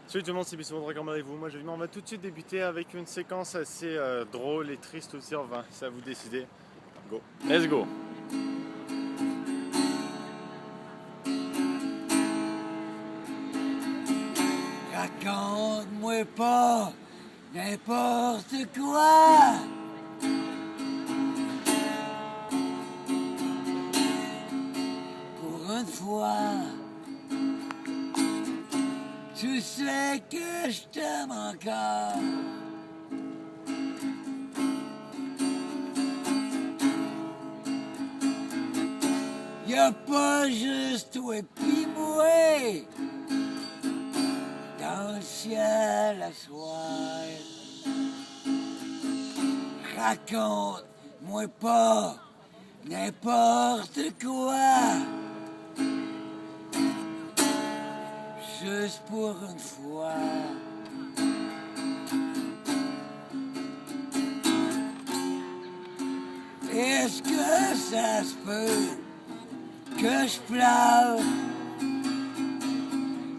Salut tout le monde, c'est Bisson Dragon, comment allez-vous? Moi je vais on va tout de suite débuter avec une séquence assez drôle et triste aussi, enfin, c'est à vous décider. Go. Let's go! Raconte-moi pas n'importe quoi. Pour une fois, tu sais que je t'aime encore. Y'a pas juste toi pis moi dans le ciel à soir. Raconte-moi pas n'importe quoi. Juste pour une fois. Est-ce que ça se peut que je pleure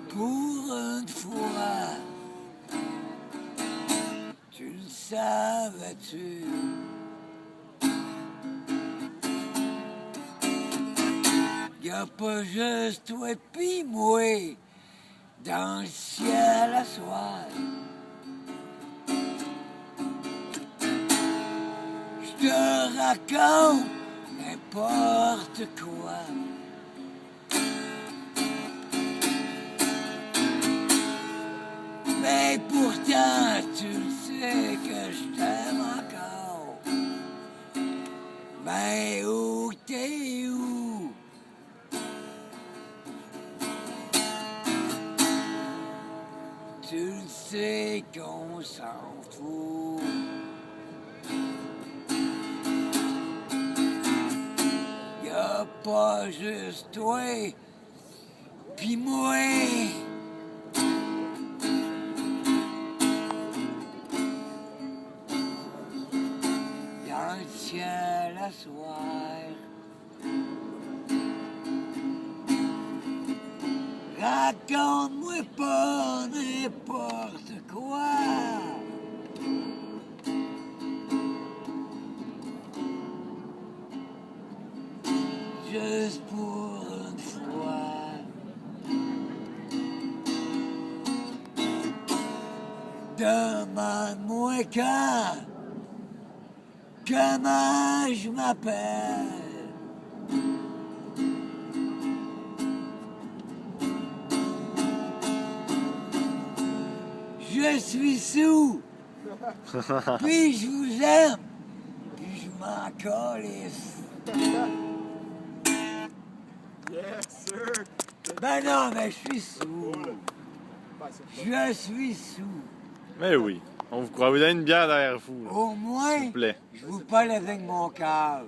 pour une fois? Tu le savais-tu? Y'a pas juste toi pis moi dans le ciel à soir. Je te raconte n'importe quoi. Mais pourtant tu le sais que je t'aime encore. Mais où t'es où? Tu le sais qu'on s'en fout. Y'a pas juste toi pis moi. Dans le ciel à soir. Raconte-moi pas n'importe quoi. Juste pour une fois. Demande-moi quand, comment je m'appelle. Je suis sous, puis je vous aime, puis je m'en calisse. Yes, sir! Ben non, mais je suis sous. Je suis sous. Mais oui, on vous croit, vous avez une bière derrière vous, là, Au s'il moins, vous plaît. je vous parle avec mon cœur.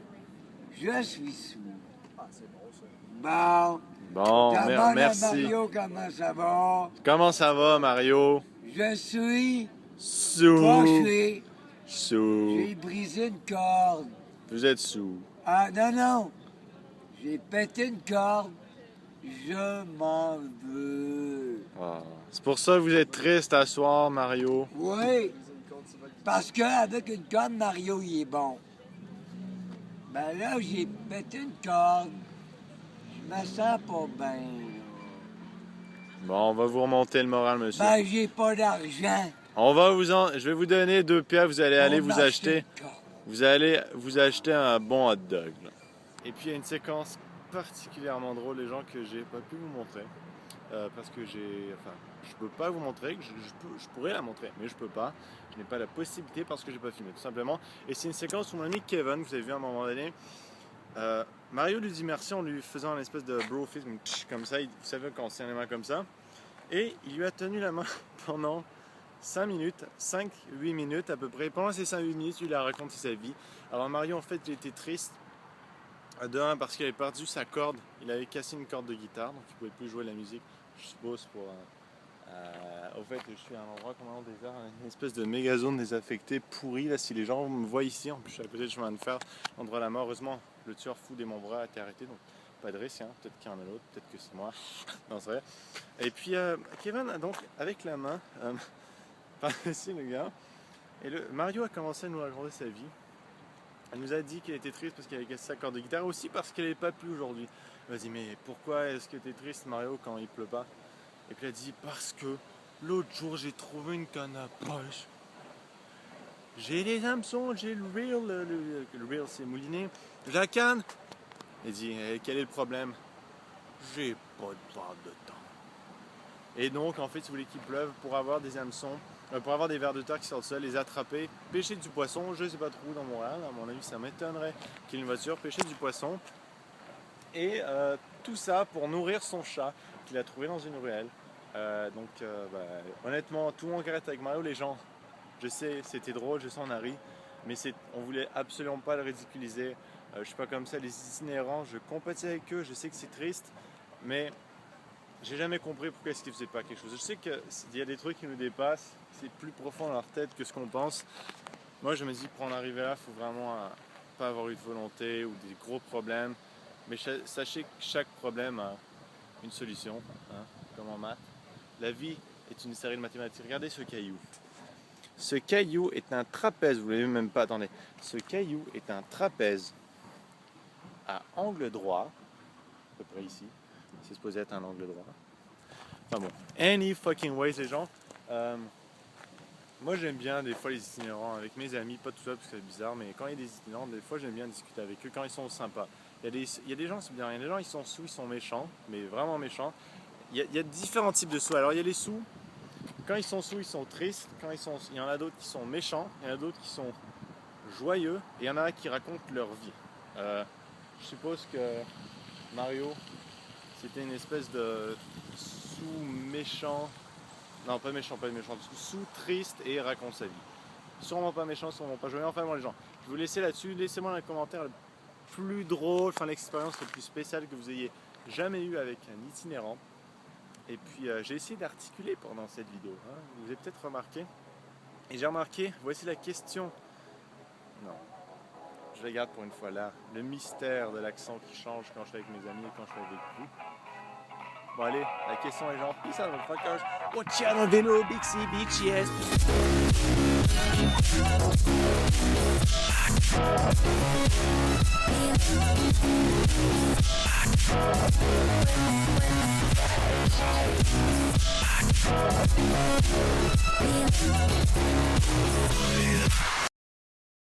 Je suis sous. Bon, Bon, demande à merci. Mario comment ça va. Comment ça va, Mario? Je suis Sous. fâché. Sous. J'ai brisé une corde. Vous êtes sous. Ah non, non. J'ai pété une corde. Je m'en veux. Ah. C'est pour ça que vous êtes triste à soir, Mario. Oui. Parce qu'avec une corde, Mario, il est bon. Ben là, j'ai pété une corde. Je me sens pas bien. Bon, on va vous remonter le moral, monsieur. Ben, j'ai pas d'argent. Je vais vous donner 2 pièces, vous allez aller pour vous m'acheter acheter. une corde. Vous allez vous acheter un bon hot dog. Là. Et puis il y a une séquence particulièrement drôle, les gens, que j'ai pas pu vous montrer. Parce que je peux pas vous montrer, je pourrais la montrer, mais je peux pas. Je n'ai pas la possibilité parce que j'ai pas filmé, tout simplement. Et c'est une séquence où mon ami Kevin, vous avez vu à un moment donné, Mario lui dit merci en lui faisant une espèce de bro fist, comme ça, vous savez quand on se tient les mains comme ça. Et il lui a tenu la main pendant 5 minutes, 5-8 minutes à peu près. Pendant ces 5-8 minutes, il a raconté sa vie. Alors Mario, en fait, il était triste. De un, parce qu'il avait perdu sa corde. Il avait cassé une corde de guitare, donc il ne pouvait plus jouer de la musique. Je suppose pour... au fait, je suis à un endroit complètement désert, une espèce de méga zone désaffectée, pourrie. Là, si les gens me voient ici, en plus je suis à côté du chemin de fer, l'endroit de la mort. Heureusement, le tueur fou des Montbras a été arrêté. Donc pas de récit, hein. Peut-être qu'il y en a l'autre, peut-être que c'est moi. Non, c'est vrai. Et puis Kevin, donc, avec la main, par ici le gars, et Mario a commencé à nous raconter sa vie. Elle nous a dit qu'elle était triste parce qu'elle avait cassé sa corde de guitare, aussi parce qu'elle n'avait pas plu aujourd'hui. Elle m'a dit, mais pourquoi est-ce que tu es triste, Mario, quand il pleut pas? Et puis elle a dit, parce que l'autre jour j'ai trouvé une canne à pêche. J'ai les hameçons, j'ai le reel, le reel c'est mouliné. J'ai la canne. Elle dit, quel est le problème? J'ai pas de barre de temps. Et donc, en fait, si vous voulez qu'il pleuve, pour avoir des hameçons, pour avoir des vers de terre qui sortent seuls, les attraper, pêcher du poisson, je sais pas trop dans Montréal, à mon avis, ça m'étonnerait qu'il y ait une voiture, pêcher du poisson. Et tout ça pour nourrir son chat qu'il a trouvé dans une ruelle. Honnêtement, tout le monde arrête avec Mario, les gens. Je sais, c'était drôle, je sais, on a ri, mais on voulait absolument pas le ridiculiser. Je suis pas comme ça, les itinérants, je compatis avec eux, je sais que c'est triste, mais j'ai jamais compris pourquoi est-ce qu'ils faisaient pas quelque chose. Je sais qu'il y a des trucs qui nous dépassent, c'est plus profond dans leur tête que ce qu'on pense. Moi, je me dis, pour en arriver là, il faut vraiment pas avoir eu de volonté ou des gros problèmes, mais sachez que chaque problème a une solution, hein, comme en maths. La vie est une série de mathématiques. Regardez ce caillou. Ce caillou est un trapèze, vous ne l'avez même pas, attendez. Ce caillou est un trapèze à angle droit, à peu près ici. C'est supposé être un angle droit. Enfin bon, any fucking ways les gens. Moi j'aime bien des fois les itinérants avec mes amis, pas tout seul parce que c'est bizarre, mais quand il y a des itinérants, des fois j'aime bien discuter avec eux quand ils sont sympas. Il y a des gens, c'est bien, il y a des gens ils sont saoux, ils sont méchants, mais vraiment méchants. Il y a différents types de saoux. Alors il y a les saoux. Quand ils sont saoux, ils sont tristes. Il y en a d'autres qui sont méchants. Il y en a d'autres qui sont joyeux. Et il y en a qui racontent leur vie. Je suppose que Mario, c'était une espèce de sous méchant. Non, pas méchant. Sous triste et raconte sa vie. Sûrement pas méchant, sûrement pas joyeux. Enfin bon les gens, je vais vous laisser là-dessus. Laissez-moi dans les commentaires le plus drôle, l'expérience la plus spéciale que vous ayez jamais eue avec un itinérant. Et puis j'ai essayé d'articuler pendant cette vidéo, hein. Vous avez peut-être remarqué. Et j'ai remarqué, voici la question. Non, je la garde pour une fois là. Le mystère de l'accent qui change quand je suis avec mes amis et quand je suis avec vous. Bon allez, la question est genre, peace out motherfuckers. Watch out on vélo, Big C, Beach, yes. Yeah.